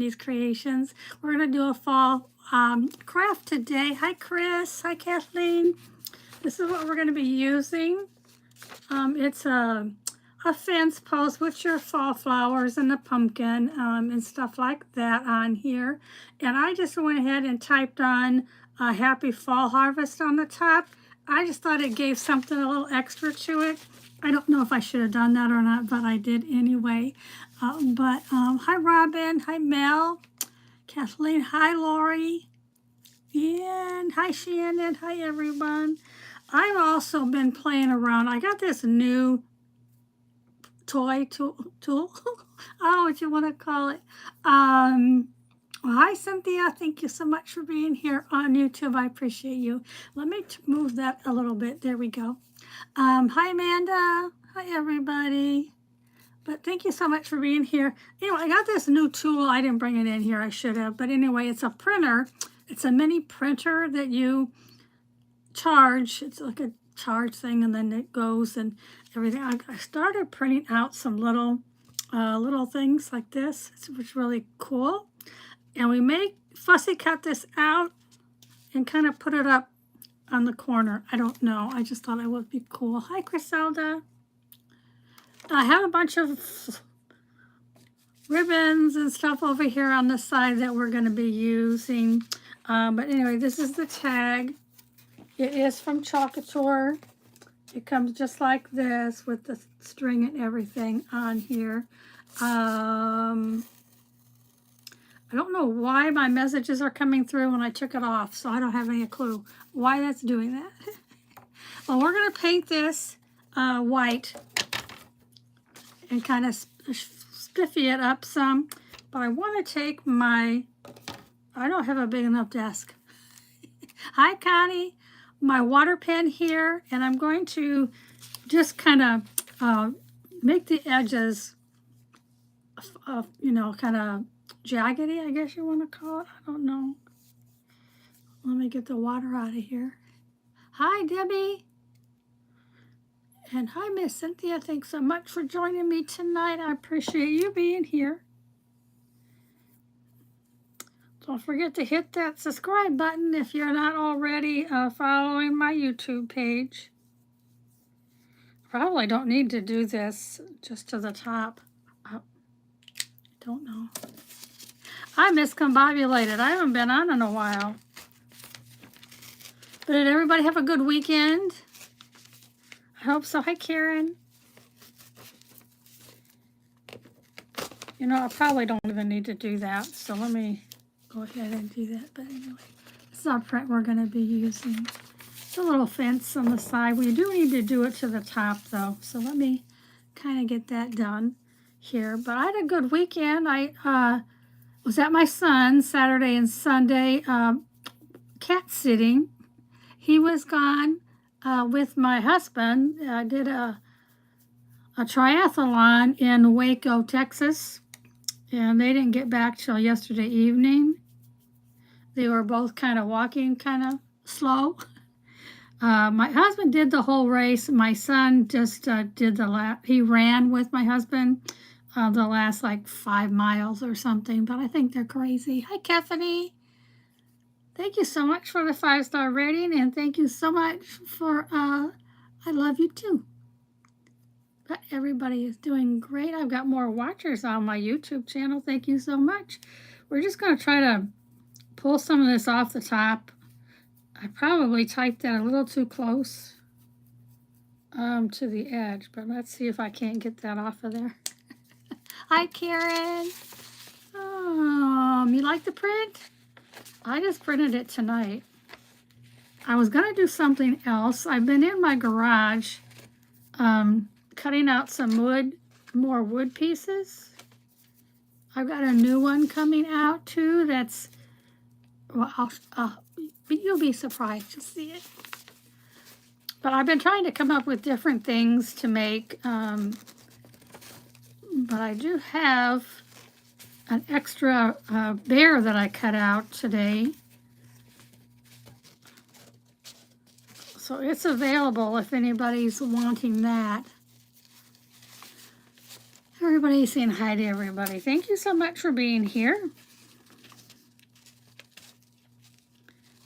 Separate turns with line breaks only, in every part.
These creations. We're going to do a fall craft today. Hi, Chris. Hi, Kathleen. This is what we're going to be using. It's a fence post with your fall flowers and the pumpkin and stuff like that on here. And I just went ahead and typed on Happy Fall Harvest on the top. I just thought it gave something a little extra to it. I don't know if I should have done that or not, but I did anyway. Hi, Robin. Hi, Mel. Kathleen. Hi, Lori. And hi, Shannon. Hi, everyone. I've also been playing around. I got this new tool. I don't know what you want to call it. Hi, Cynthia. Thank you so much for being here on YouTube. I appreciate you. Let me move that a little bit. There we go. Hi, Amanda. Hi, everybody. But thank you so much for being here. Anyway, I got this new tool. I didn't bring it in here. I should have. But anyway, it's a printer. It's a mini printer that you charge. It's like a charge thing, and then it goes and everything. I started printing out some little things like this. It's really cool. And we may fussy cut this out and kind of put it up on the corner. I don't know. I just thought it would be cool. Hi, Griselda. I have a bunch of ribbons and stuff over here on the side that we're going to be using. But anyway, this is the tag. It is from Chalkator. It comes just like this with the string and everything on here. I don't know why my messages are coming through when I took it off, so I don't have any clue why that's doing that. Well, we're going to paint this white and kind of spiffy it up some, but I want to take I don't have a big enough desk. Hi, Connie. My water pen here, and I'm going to just kind of make the edges, kind of jaggedy, I guess you want to call it. I don't know. Let me get the water out of here. Hi, Debbie. And hi, Miss Cynthia. Thanks so much for joining me tonight. I appreciate you being here. Don't forget to hit that subscribe button if you're not already following my YouTube page. Probably don't need to do this just to the top. Don't know. I'm miscombobulated. I haven't been on in a while. But did everybody have a good weekend? I hope so. Hi, Karen. You know, I probably don't even need to do that, so let me go ahead and do that. But anyway, it's not print we're going to be using. It's a little fence on the side. We do need to do it to the top, though, so let me kind of get that done here. But I had a good weekend. I was at my son's Saturday and Sunday cat sitting. He was gone with my husband. I did a triathlon in Waco, Texas, and they didn't get back till yesterday evening. They were both kind of walking kind of slow. My husband did the whole race. My son just did he ran with my husband the last like 5 miles or something, but I think they're crazy. Hi, Kathanie. Thank you so much for the 5-star rating, and thank you so much for, I love you too. But everybody is doing great. I've got more watchers on my YouTube channel. Thank you so much. We're just going to try to pull some of this off the top. I probably typed that a little too close to the edge, but let's see if I can't get that off of there. Hi, Karen. You like the print? I just printed it tonight. I was going to do something else. I've been in my garage cutting out some more wood pieces. I've got a new one coming out too that's, well, you'll be surprised to see it. But I've been trying to come up with different things to make, but I do have an extra bear that I cut out today. So it's available if anybody's wanting that. Everybody's saying hi to everybody. Thank you so much for being here.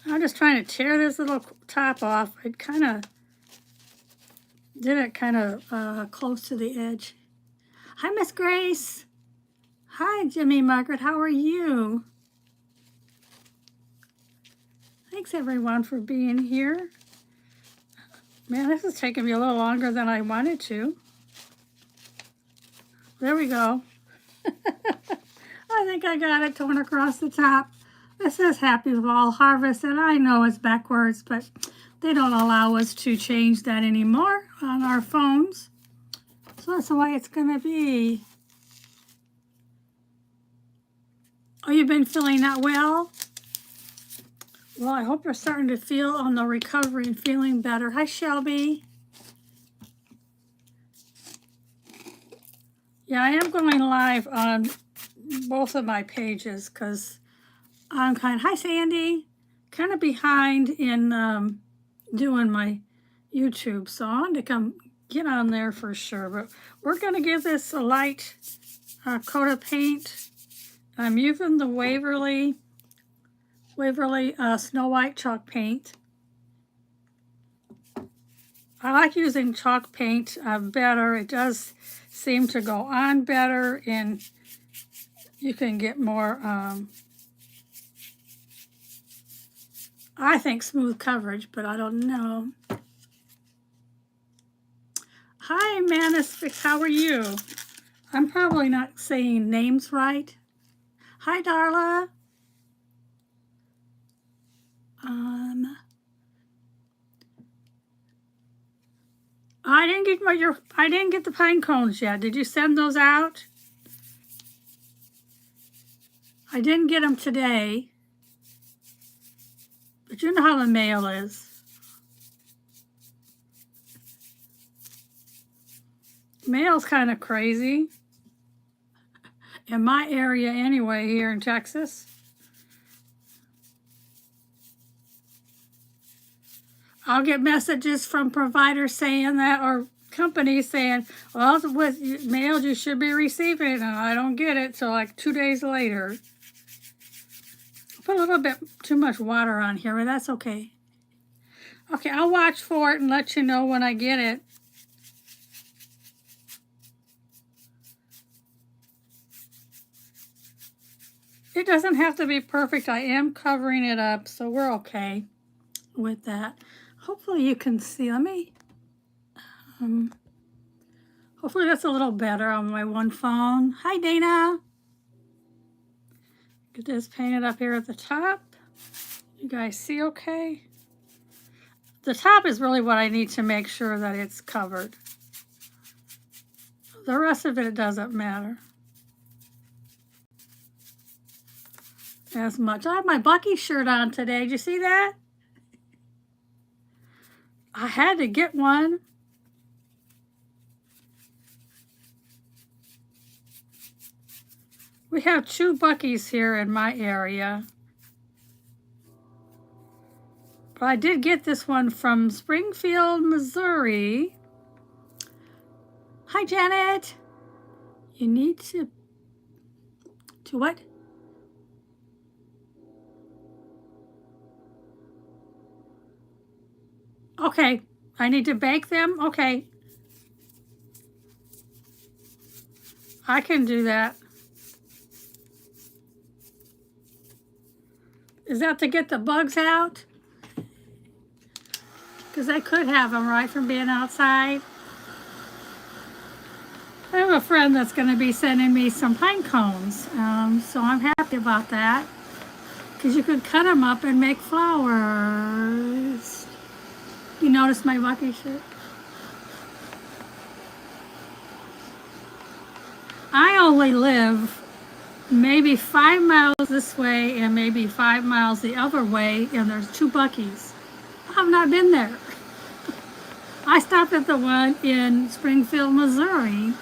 I'm just trying to tear this little top off. I kind of did it kind of close to the edge. Hi, Miss Grace. Hi, Jimmy Margaret. How are you? Thanks, everyone, for being here. Man, this is taking me a little longer than I wanted to. There we go. I think I got it torn across the top. This says Happy Fall Harvest, and I know it's backwards, but they don't allow us to change that anymore on our phones. So that's the way it's going to be. Oh, you've been feeling not well? Well, I hope you're starting to feel on the recovery and feeling better. Hi, Shelby. Yeah, I am going live on both of my pages because I'm hi, Sandy. Kind of behind in doing my YouTube, so I want to come get on there for sure. But we're going to give this a light coat of paint. I'm using the Waverly Snow White chalk paint. I like using chalk paint better. It does seem to go on better, and you can get more, I think, smooth coverage, but I don't know. Hi, Manus, how are you? I'm probably not saying names right. Hi, Darla. I didn't get the pine cones yet. Did you send those out? I didn't get them today. But you know how the mail is. Mail's kind of crazy. In my area anyway, here in Texas. I'll get messages from providers saying that, or companies saying, well, with mail you should be receiving it, and I don't get it till like 2 days later. Put a little bit too much water on here, but that's okay. Okay, I'll watch for it and let you know when I get it. It doesn't have to be perfect. I am covering it up, so we're okay with that. Hopefully you can see. Let me, hopefully that's a little better on my one phone. Hi, Dana. Get this painted up here at the top. You guys see okay? The top is really what I need to make sure that it's covered. The rest of it doesn't matter as much. I have my Bucky shirt on today. Did you see that? I had to get one. We have 2 Buckies here in my area. But I did get this one from Springfield, Missouri. Hi, Janet. You need to what? Okay, I need to bake them? Okay. I can do that. Is that to get the bugs out? Because I could have them right from being outside. I have a friend that's going to be sending me some pine cones, so I'm happy about that. Because you could cut them up and make flowers. You notice my Bucky shirt? I only live maybe 5 miles this way and maybe 5 miles the other way, and there's 2 Buckies. I've not been there. I stopped at the one in Springfield, Missouri.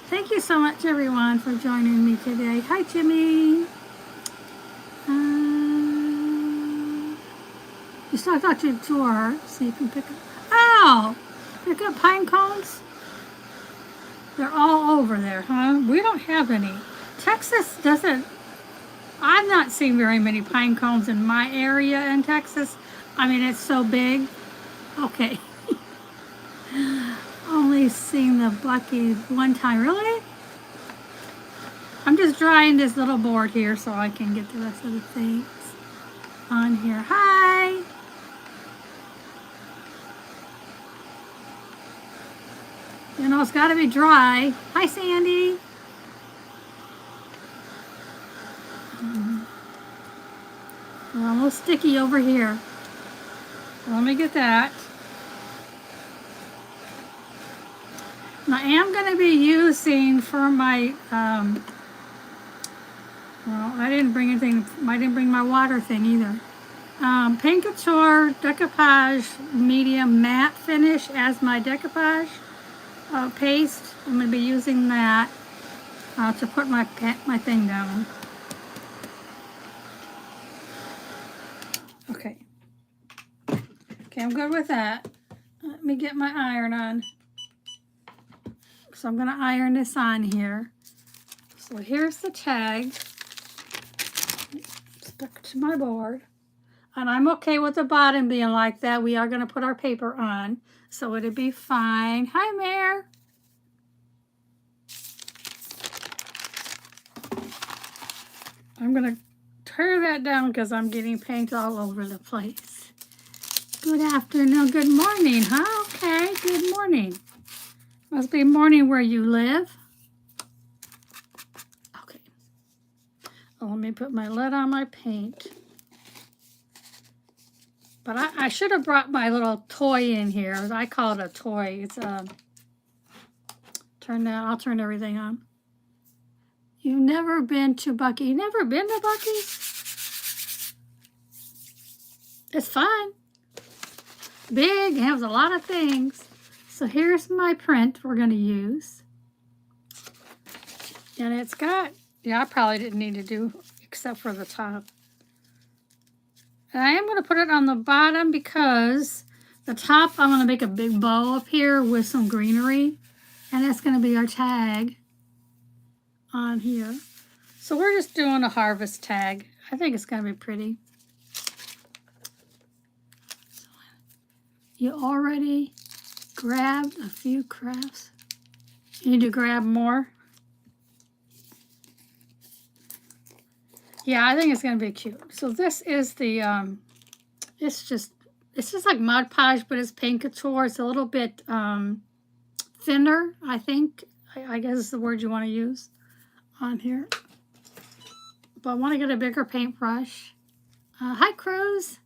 Thank you so much, everyone, for joining me today. Hi, Jimmy. You still got your tour, so you can pick up. Oh, pick up pine cones? They're all over there, huh? We don't have any. Texas doesn't I've not seen very many pine cones in my area in Texas. I mean, it's so big. Okay. Only seen the Bucky one time. Really? I'm just drying this little board here so I can get the rest of the things on here. Hi. You know, it's got to be dry. Hi, Sandy. We're almost sticky over here. Let me get that. Now, I am going to be using for my, well, I didn't bring anything, I didn't bring my water thing either. Paint Couture Decoupage Medium Matte Finish as my decoupage paste. I'm going to be using that to put my thing down. Okay. Okay, I'm good with that. Let me get my iron on. So I'm going to iron this on here. So here's the tag stuck to my board. And I'm okay with the bottom being like that. We are going to put our paper on, so it'll be fine. Hi, Mare. I'm going to tear that down because I'm getting paint all over the place. Good afternoon. Good morning, huh? Okay, good morning. Must be morning where you live. Okay. Well, let me put my lid on my paint. But I should have brought my little toy in here. I call it a toy. It's I'll turn everything on. You've never been to Bucky? You never been to Bucky? It's fun. Big, it has a lot of things. So here's my print we're going to use. And it's got, yeah, I probably didn't need to do except for the top. And I am going to put it on the bottom because the top, I'm going to make a big bow up here with some greenery. And that's going to be our tag on here. So we're just doing a harvest tag. I think it's going to be pretty. You already grabbed a few crafts. You need to grab more. Yeah, I think it's going to be cute. So this is the, it's just like Mod Podge, but it's Paint Couture. It's a little bit thinner, I think. I guess is the word you want to use on here. But I want to get a bigger paintbrush. Hi, Cruz.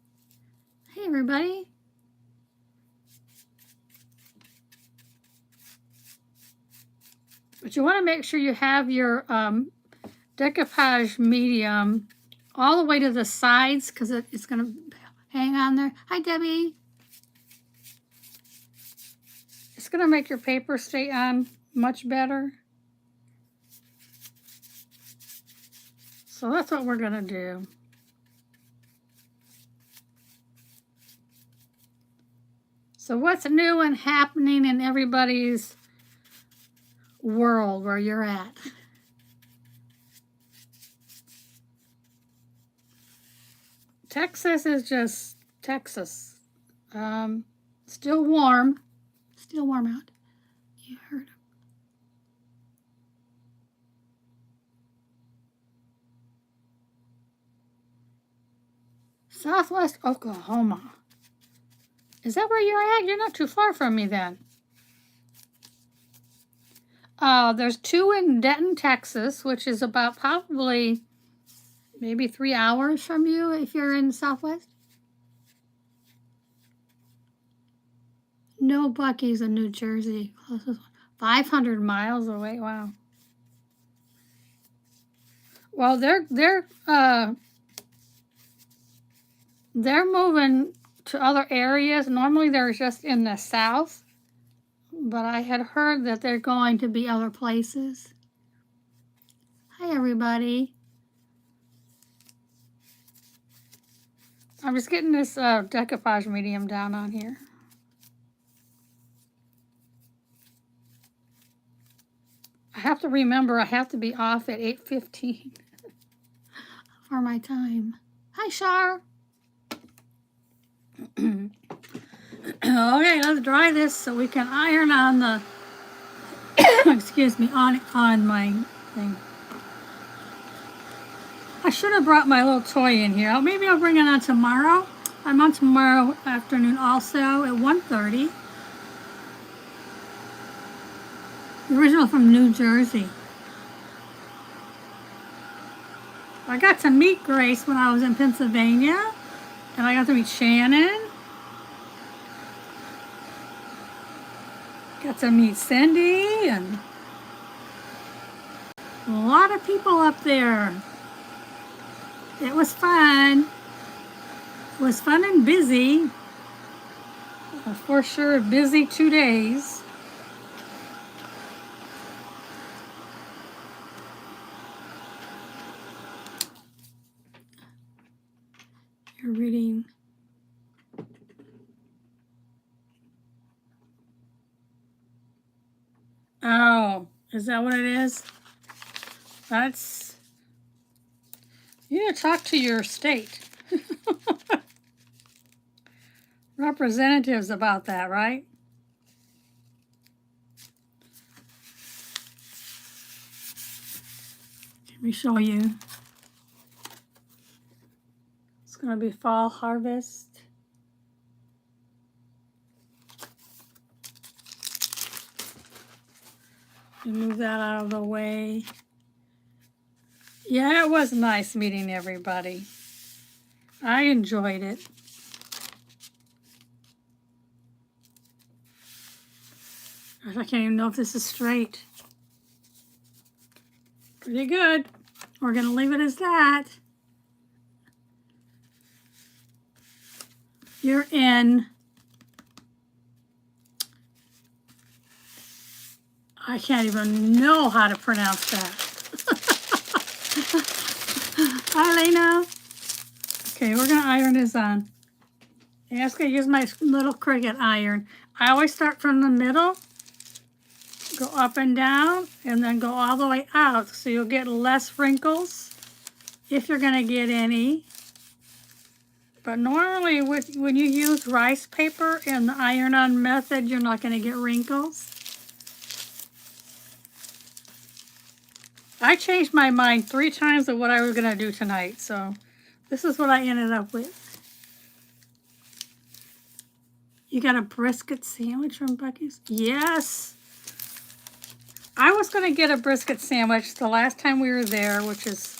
Hey, everybody. But you want to make sure you have your decoupage medium all the way to the sides because it's going to hang on there. Hi, Debbie. It's going to make your paper stay on much better. So that's what we're going to do. So what's new and happening in everybody's world where you're at? Texas is just Texas. Still warm. Still warm out. You heard him. Southwest Oklahoma. Is that where you're at? You're not too far from me then. There's 2 in Denton, Texas, which is about probably maybe 3 hours from you if you're in Southwest. No Bucky's in New Jersey. 500 miles away. Wow. Well, they're moving to other areas. Normally they're just in the south, but I had heard that they're going to be other places. Hi, everybody. I'm just getting this decoupage medium down on here. I have to remember I have to be off at 8:15 for before my time. Hi, Shar. Okay, let's dry this so we can iron on the, excuse me, on my thing. I should have brought my little toy in here. Maybe I'll bring it on tomorrow. I'm on tomorrow afternoon also at 1:30. The original from New Jersey. I got to meet Grace when I was in Pennsylvania, and I got to meet Shannon. Got to meet Cindy, and a lot of people up there. It was fun. It was fun and busy. For sure, busy 2 days. You're reading. Oh, is that what it is? That's, you need to talk to your state representatives about that, right? Let me show you. It's going to be fall harvest. Move that out of the way. Yeah, it was nice meeting everybody. I enjoyed it. I can't even know if this is straight. Pretty good. We're going to leave it as that. You're in. I can't even know how to pronounce that. Hi, Lena. Okay, we're going to iron this on. I'm just going to use my little Cricut iron. I always start from the middle, go up and down, and then go all the way out. So you'll get less wrinkles, if you're going to get any. But normally, when you use rice paper in the iron-on method, you're not going to get wrinkles. I changed my mind 3 times of what I was going to do tonight, so this is what I ended up with. You got a brisket sandwich from Buc-ee's? Yes! I was going to get a brisket sandwich the last time we were there, which is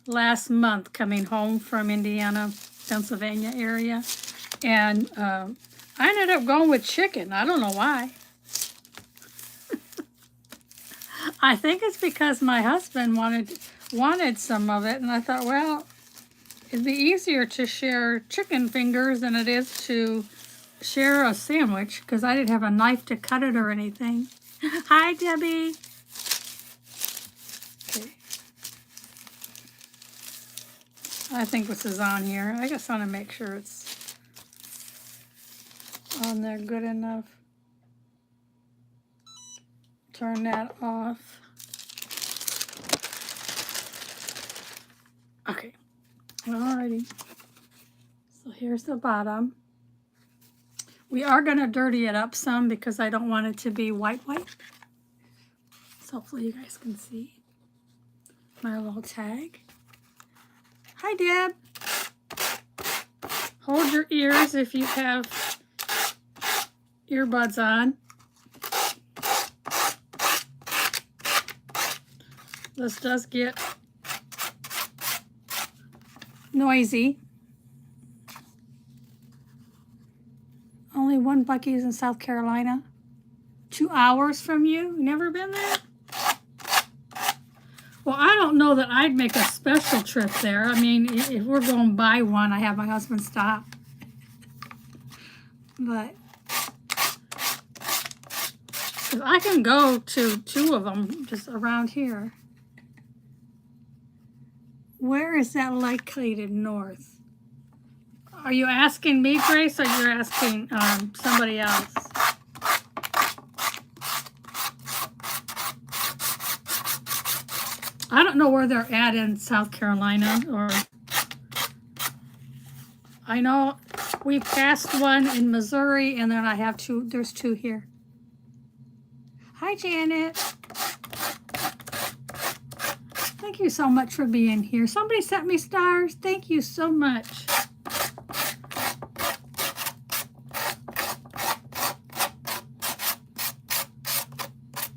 last month, coming home from Indiana, Pennsylvania area. And I ended up going with chicken. I don't know why. I think it's because my husband wanted some of it, and I thought, well, it'd be easier to share chicken fingers than it is to share a sandwich, because I didn't have a knife to cut it or anything. Hi, Debbie. Okay. I think this is on here. I just want to make sure it's on there good enough. Turn that off. Okay, alrighty. So here's the bottom. We are going to dirty it up some because I don't want it to be white. So hopefully you guys can see my little tag. Hi, Deb. Hold your ears if you have earbuds on. This does get noisy. Only one Buc-ee's in South Carolina. 2 hours from you? Never been there? Well, I don't know that I'd make a special trip there. I mean, if we're going to buy one, I have my husband stop. But 'cause I can go to 2 of them just around here. Where is that located north? Are you asking me, Grace, or you're asking somebody else? I don't know where they're at in South Carolina or I know we passed one in Missouri, and then I have two. There's two here. Hi, Janet. Thank you so much for being here. Somebody sent me stars. Thank you so much.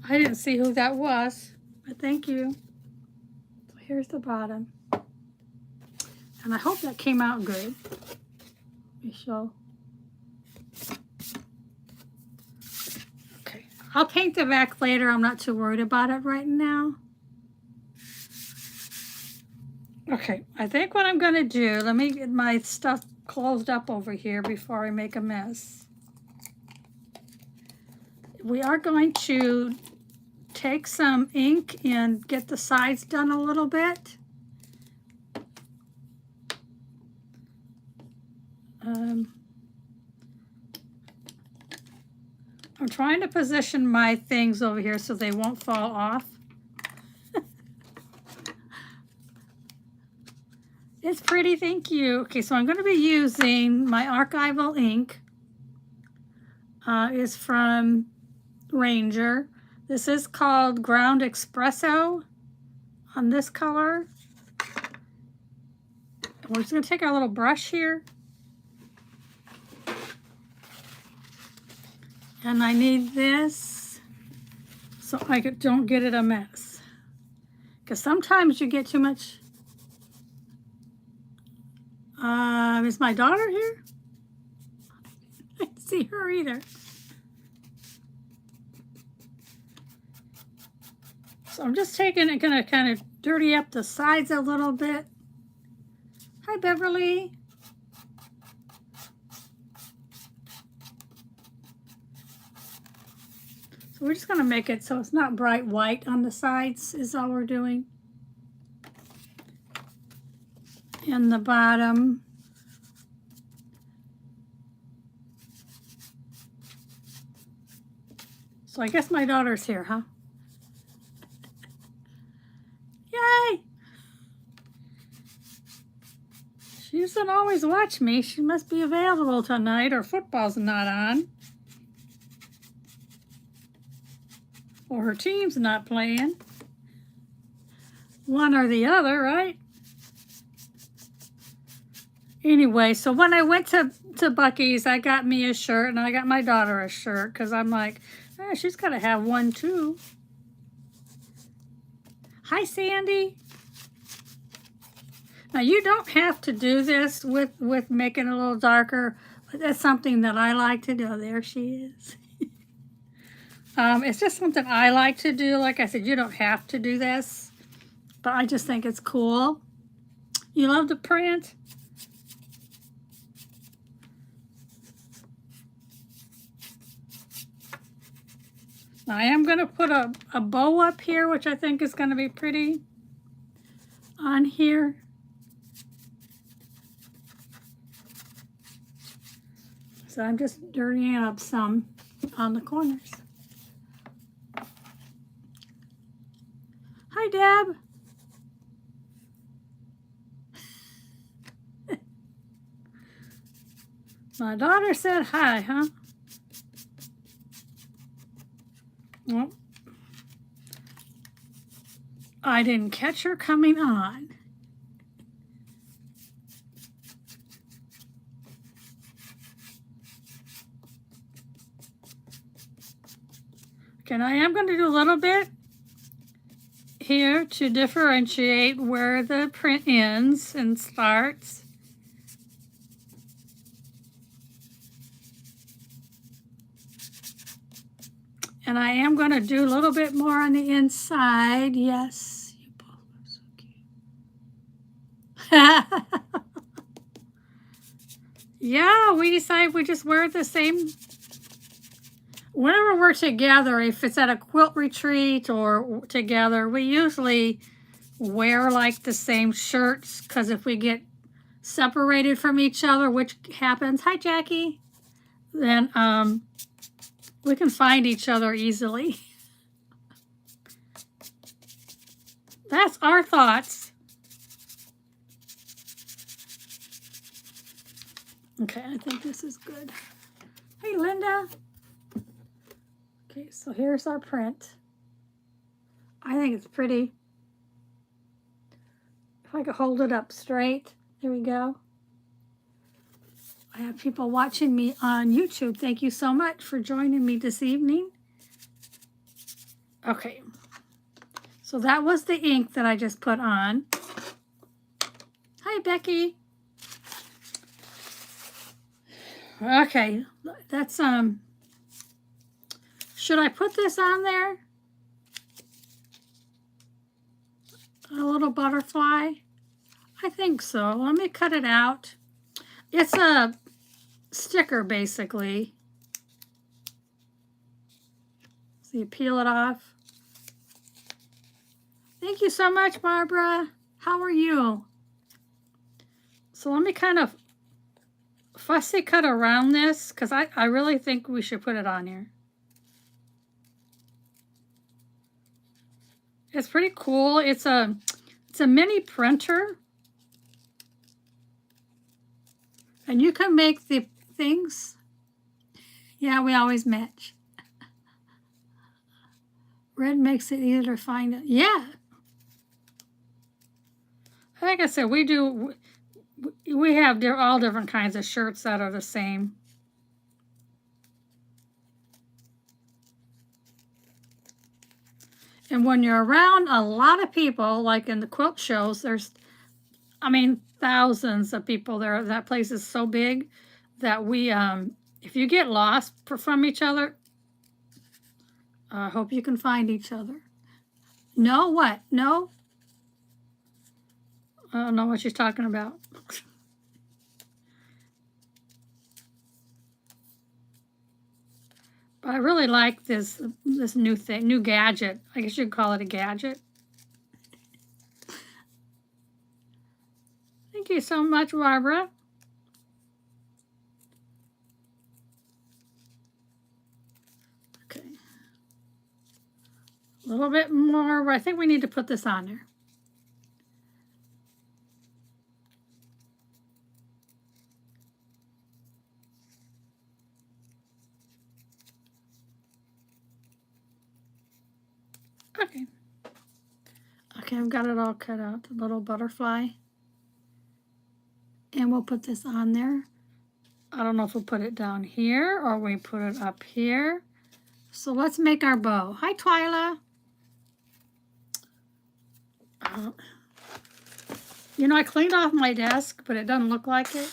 I didn't see who that was, but thank you. So here's the bottom. And I hope that came out good. Let me show. Okay, I'll paint the back later. I'm not too worried about it right now. Okay, I think what I'm going to do, let me get my stuff closed up over here before I make a mess. We are going to take some ink and get the sides done a little bit. I'm trying to position my things over here so they won't fall off. It's pretty, thank you. Okay, so I'm going to be using my archival ink. It's from Ranger. This is called Ground Espresso on this color. We're just going to take our little brush here. And I need this so I don't get it a mess. Because sometimes you get too much. Is my daughter here? I don't see her either. So I'm just gonna kind of dirty up the sides a little bit. Hi, Beverly. So we're just gonna make it so it's not bright white on the sides is all we're doing. And the bottom. So I guess my daughter's here, huh? Yay! She doesn't always watch me. She must be available tonight or football's not on. Or her team's not playing. One or the other, right? Anyway, so when I went to Buc-ee's, I got me a shirt and I got my daughter a shirt because I'm like, she's got to have one too. Hi, Sandy. Now, you don't have to do this with making it a little darker, but that's something that I like to do. There she is. It's just something I like to do. Like I said, you don't have to do this, but I just think it's cool. You love the print? I am going to put a bow up here, which I think is going to be pretty on here. So I'm just dirtying up some on the corners. Hi, Deb. My daughter said hi, huh? Well, I didn't catch her coming on. Okay, now I am going to do a little bit here to differentiate where the print ends and starts. And I am going to do a little bit more on the inside. Yes, you both are so cute. Yeah, we decided we just wear the same. Whenever we're together, if it's at a quilt retreat or together, we usually wear like the same shirts because if we get separated from each other, which happens, hi Jackie, then we can find each other easily. That's our thoughts. Okay, I think this is good. Hey, Linda. Okay, so here's our print. I think it's pretty. If I could hold it up straight, there we go. I have people watching me on YouTube. Thank you so much for joining me this evening. Okay, so that was the ink that I just put on. Hi, Becky. Okay, that's, should I put this on there? A little butterfly? I think so. Let me cut it out. It's a sticker, basically. So you peel it off. Thank you so much, Barbara. How are you? So let me kind of fussy cut around this because I really think we should put it on here. It's pretty cool. It's a mini printer. And you can make the things. Yeah, we always match. Red makes it easier to find it. Yeah. Like I said, we have all different kinds of shirts that are the same. And when you're around a lot of people, like in the quilt shows, there's, I mean, thousands of people there. That place is so big that we, if you get lost from each other, I hope you can find each other. No, what? No? I don't know what she's talking about. But I really like this new thing, new gadget. I guess you'd call it a gadget. Thank you so much, Barbara. Okay. A little bit more. I think we need to put this on there. Okay. Okay, I've got it all cut out, the little butterfly. And we'll put this on there. I don't know if we'll put it down here or we put it up here. So let's make our bow. Hi, Twyla. You know, I cleaned off my desk, but it doesn't look like it.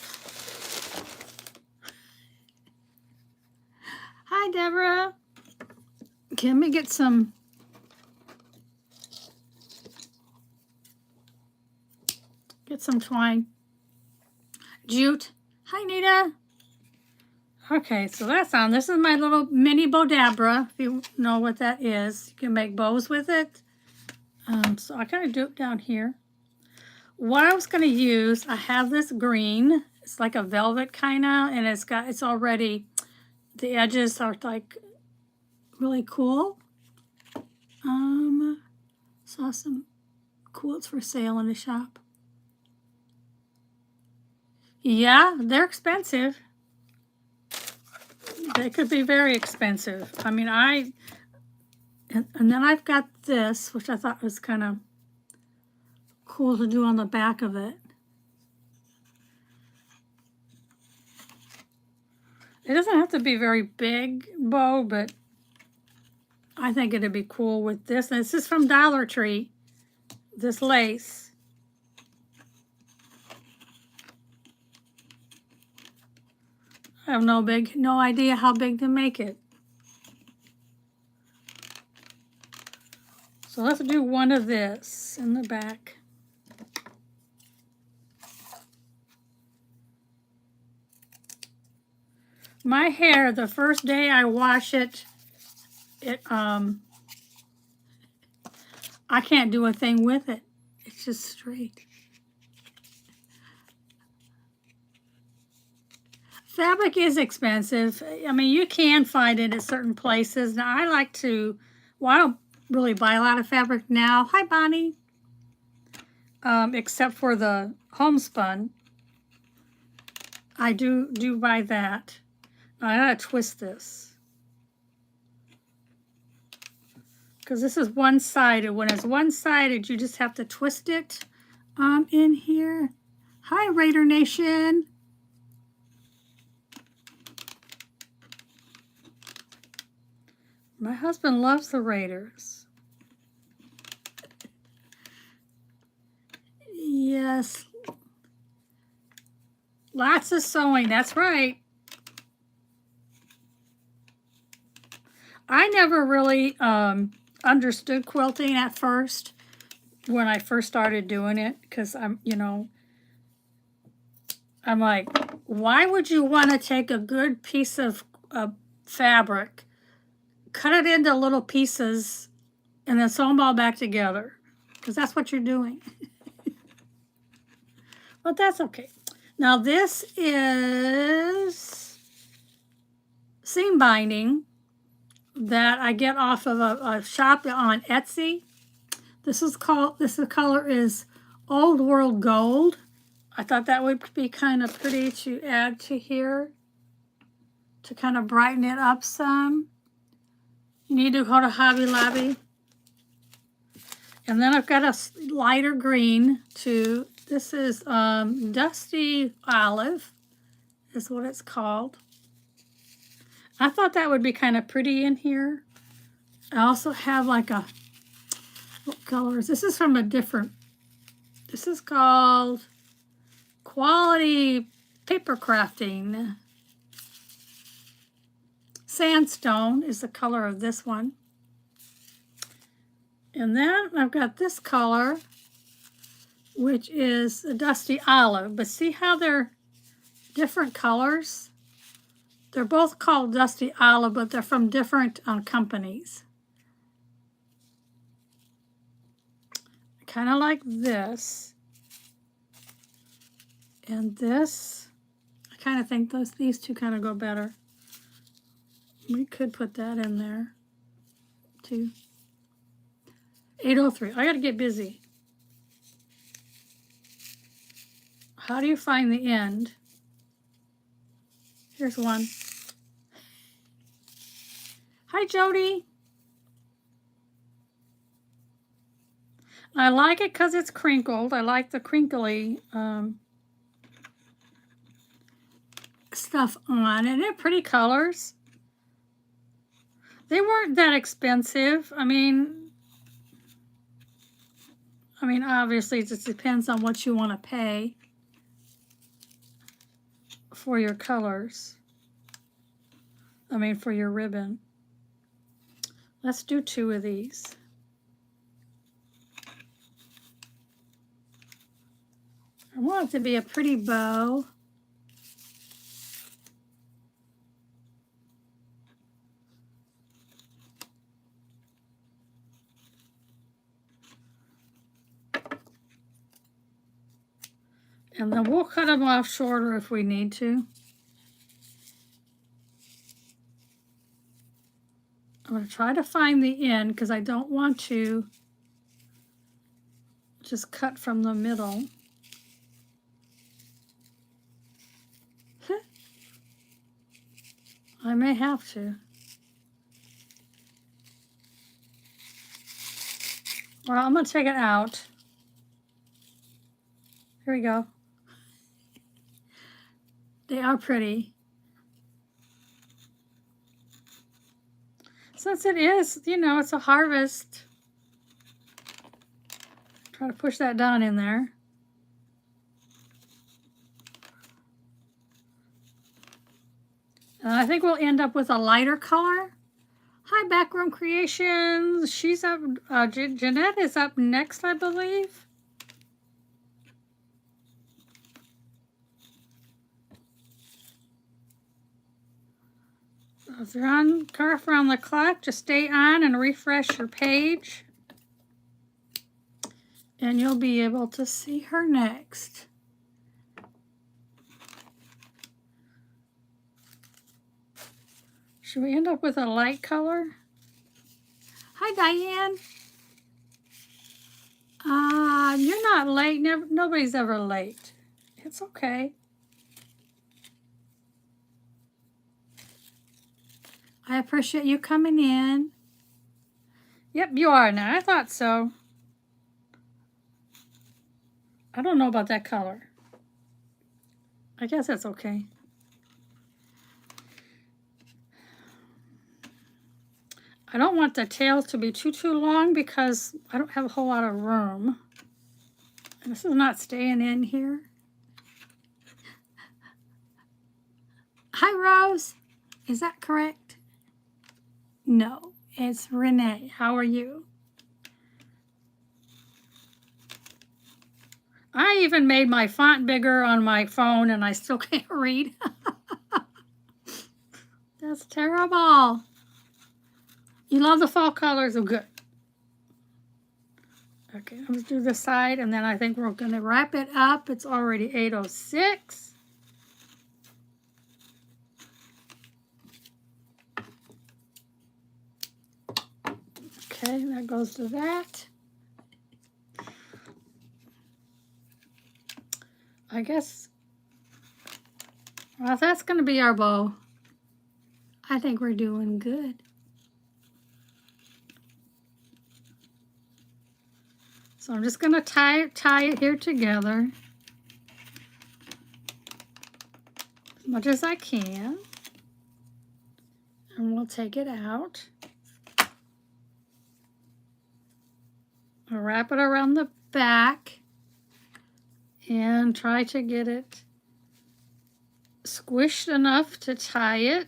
Hi, Deborah. Can we get some... Get some twine. Jute. Hi, Nita. Okay, so that's on. This is my little mini Bodabra, if you know what that is. You can make bows with it. So I kind of do it down here. What I was going to use, I have this green. It's like a velvet kind of, and it's already, the edges are like really cool. Saw some quilts for sale in the shop. Yeah, they're expensive. They could be very expensive. I mean, and then I've got this, which I thought was kind of cool to do on the back of it. It doesn't have to be very big bow, but I think it'd be cool with this. And this is from Dollar Tree, this lace. I have no idea how big to make it. So let's do one of this in the back. My hair, the first day I wash it, I can't do a thing with it. It's just straight. Fabric is expensive. I mean, you can find it at certain places. Now, I like to, well, I don't really buy a lot of fabric now. Hi, Bonnie. Except for the homespun. I do buy that. I gotta twist this. Because this is one-sided. When it's one-sided, you just have to twist it in here. Hi, Raider Nation. My husband loves the Raiders. Yes. Lots of sewing, that's right. I never really understood quilting at first when I first started doing it, because I'm like, why would you want to take a good piece of fabric, cut it into little pieces, and then sew them all back together? Because that's what you're doing. But that's okay. Now this is seam binding that I get off of a shop on Etsy. The color is Old World Gold. I thought that would be kind of pretty to add to here to kind of brighten it up some. You need to go to Hobby Lobby. And then I've got a lighter green too. This is Dusty Olive is what it's called. I thought that would be kind of pretty in here. I also have like a, what color is this? Is from a different, this is called Quality Paper Crafting. Sandstone is the color of this one. And then I've got this color, which is a Dusty Olive. But see how they're different colors? They're both called Dusty Olive, but they're from different companies. Kind of like this. And this, I kind of think these two kind of go better. We could put that in there too. 803. I got to get busy. How do you find the end? Here's one. Hi, Jody. I like it because it's crinkled. I like the crinkly stuff on, and they're pretty colors. They weren't that expensive. I mean, obviously it just depends on what you want to pay for your colors. For your ribbon. Let's do 2 of these. I want it to be a pretty bow. And then we'll cut them off shorter if we need to. I'm going to try to find the end because I don't want to just cut from the middle. I may have to. Well, I'm going to take it out. Here we go. They are pretty. Since it is, it's a harvest. Try to push that down in there. I think we'll end up with a lighter color. Hi, Backroom Creations. She's up. Jeanette is up next, I believe. If you're on Carve Around the Clock, just stay on and refresh your page. And you'll be able to see her next. Should we end up with a light color? Hi, Diane. You're not late. Nobody's ever late. It's okay. I appreciate you coming in. Yep, you are now. I thought so. I don't know about that color. I guess that's okay. I don't want the tails to be too long because I don't have a whole lot of room. And this is not staying in here. Hi, Rose. Is that correct? No, it's Renee. How are you? I even made my font bigger on my phone and I still can't read. That's terrible. You love the fall colors? Oh, good. Okay, let's do this side and then I think we're going to wrap it up. It's already 8:06. Okay, that goes to that. I guess, well, that's going to be our bow. I think we're doing good. So I'm just going to tie it here together as much as I can. And we'll take it out. I'll wrap it around the back and try to get it squished enough to tie it.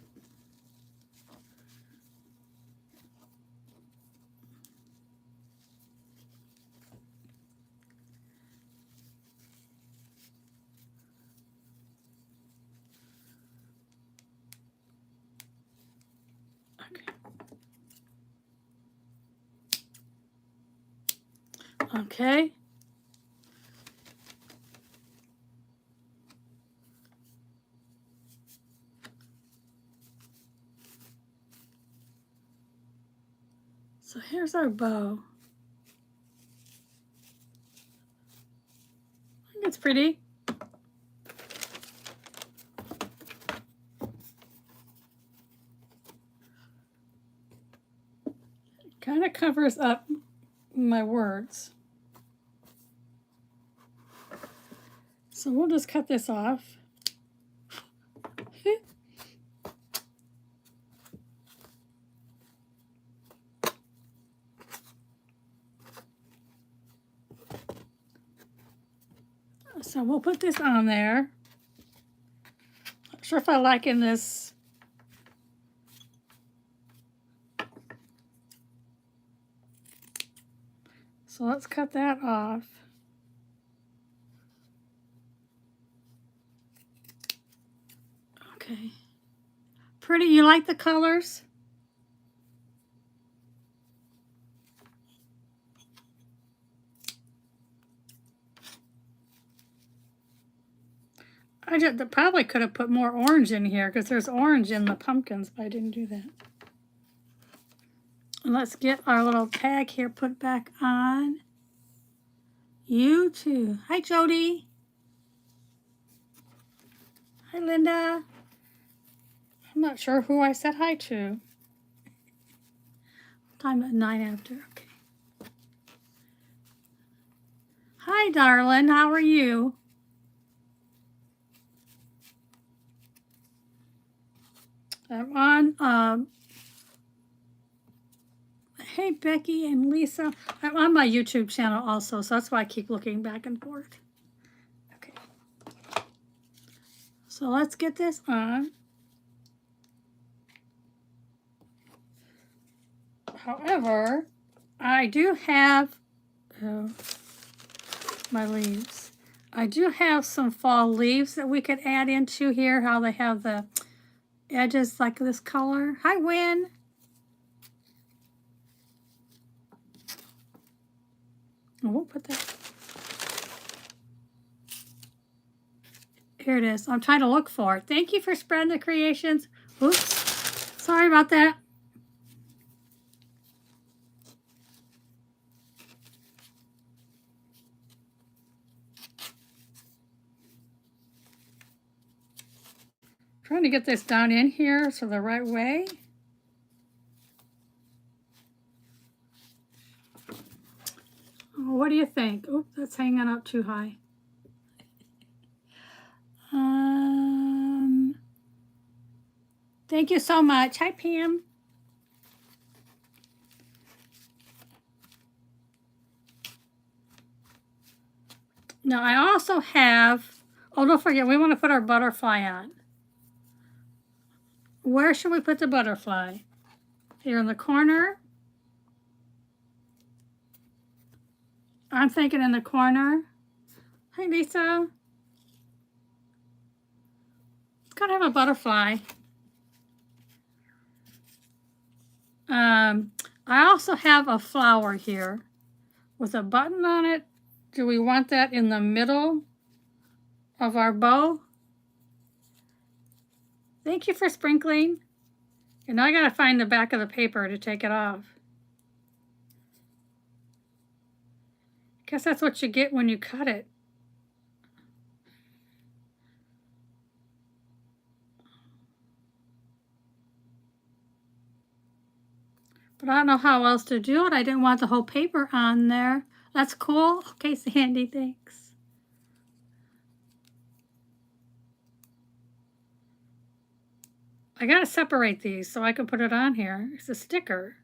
Okay. So here's our bow. I think it's pretty. Kind of covers up my words. So we'll just cut this off. So we'll put this on there. Not sure if I like in this. So let's cut that off. Okay. Pretty, you like the colors? I just probably could have put more orange in here because there's orange in the pumpkins, but I didn't do that. And let's get our little tag here put back on. You too. Hi, Jody. Hi, Linda. I'm not sure who I said hi to. Time at 9 after. Okay. Hi, darling. How are you? I'm on, hey, Becky and Lisa. I'm on my YouTube channel also, so that's why I keep looking back and forth. Okay. So let's get this on. However, I do have my leaves. I do have some fall leaves that we could add into here, how they have the edges like this color. Hi, Wynn. I won't put that. Here it is. I'm trying to look for it. Thank you for spreading the creations. Oops. Sorry about that. Trying to get this down in here so the right way. do you think? Oh, that's hanging up too high. Thank you so much. Hi, Pam. Now, I also have, oh, don't forget, we want to put our butterfly on. Where should we put the butterfly? Here in the corner? I'm thinking in the corner. Hi, Lisa. It's got to have a butterfly. I also have a flower here with a button on it. Do we want that in the middle of our bow? Thank you for sprinkling. And now I gotta find the back of the paper to take it off. Guess that's what you get when you cut it. But I don't know how else to do it. I didn't want the whole paper on there. That's cool. Okay, Sandy, thanks. I gotta separate these so I can put it on here. It's a sticker.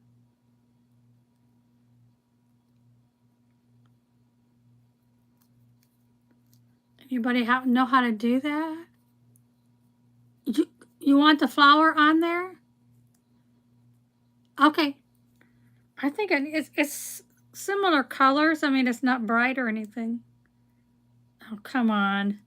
Anybody know how to do that? You want the flower on there? Okay. I think it's similar colors. I mean, it's not bright or anything. Oh, come on.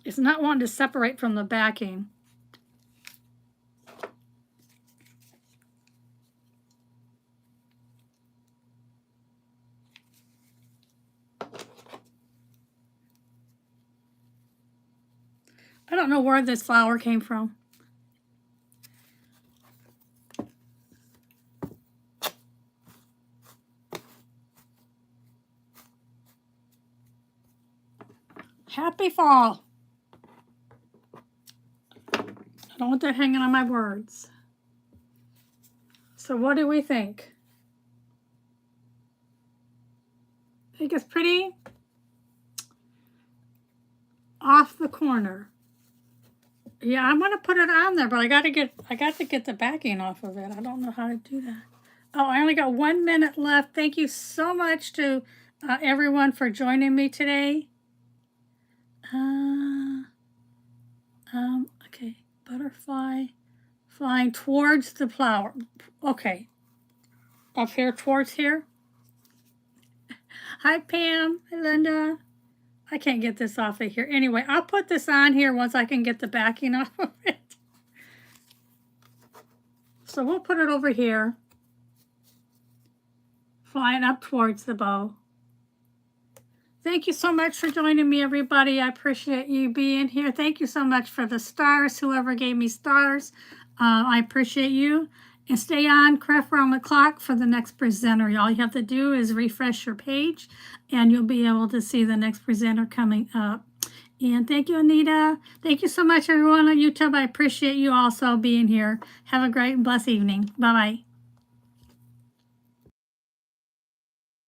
It's not wanting to separate from the backing. I don't know where this flower came from. Happy fall. I don't want that hanging on my words. So what do we think? Think it's pretty? Off the corner. Yeah, I'm gonna put it on there, but I got to get the backing off of it. I don't know how to do that. Oh, I only got 1 minute left. Thank you so much to everyone for joining me today. Okay, butterfly flying towards the flower. Okay, up here towards here. Hi, Pam. Hi, Linda. I can't get this off of here. Anyway, I'll put this on here once I can get the backing off of it. So we'll put it over here, flying up towards the bow. Thank you so much for joining me, everybody. I appreciate you being here. Thank you so much for the stars, whoever gave me stars. I appreciate you. And stay on Craft Around the Clock for the next presenter. All you have to do is refresh your page, and you'll be able to see the next presenter coming up. And thank you, Anita. Thank you so much, everyone on YouTube. I appreciate you also being here. Have a great and blessed evening. Bye-bye.